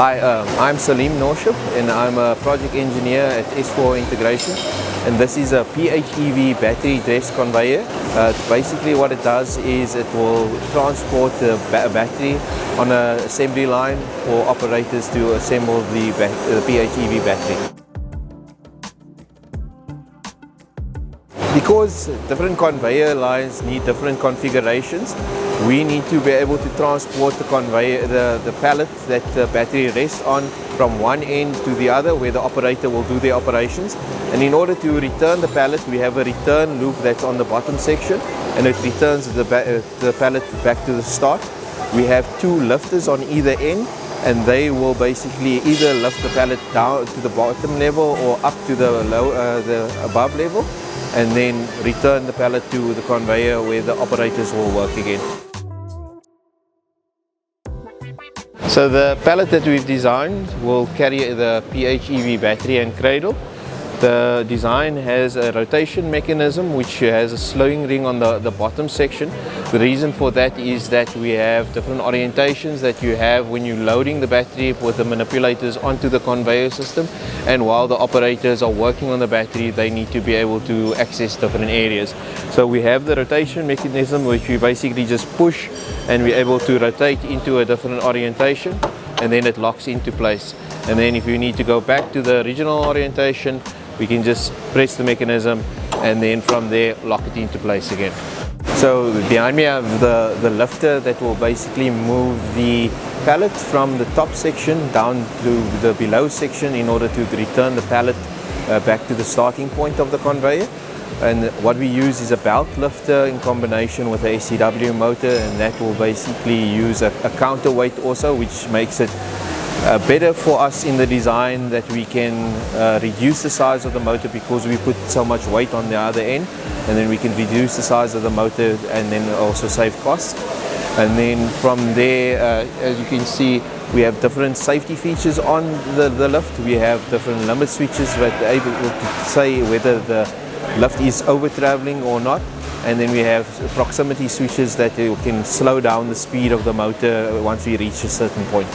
Hi, I'm Saleem and I'm a project engineer at S4 Integration, and this is a PHEV Battery Dress Conveyor. Basically what it does is it will transport the battery on an assembly line for operators to assemble the PHEV battery. Because different conveyor lines need different configurations, we need to be able to transport the conveyor, the pallet that the battery rests on from one end to the other where the operator will do their operations. And in order to return the pallet, we have a return loop that's on the bottom section, and it returns the pallet back to the start. We have two lifters on either end, and they will basically either lift the pallet down to the bottom level or up to the above level, and then return the pallet to the conveyor where the operators will work again. So the pallet that we've designed will carry the PHEV battery and cradle. The design has a rotation mechanism which has a slowing ring on the bottom section. The reason for that is that we have different orientations that you have when you're loading the battery with the manipulators onto the conveyor system, and while the operators are working on the battery, they need to be able to access different areas. So we have the rotation mechanism which we basically just push, and we're able to rotate into a different orientation, and then it locks into place. And then if you need to go back to the original orientation, we can just press the mechanism and then from there lock it into place again. So behind me I have the lifter that will basically move the pallet from the top section down to the below section in order to return the pallet back to the starting point of the conveyor. And what we use is a belt lifter in combination with a SCW motor, and that will basically use a counterweight also, which makes it better for us in the design that we can reduce the size of the motor because we put so much weight on the other end, and then we can reduce the size of the motor and then also save costs. And then from there, as you can see, we have different safety features on the lift. We have different limit switches that are able to say whether the lift is over traveling or not. And then we have proximity switches that can slow down the speed of the motor once we reach a certain point.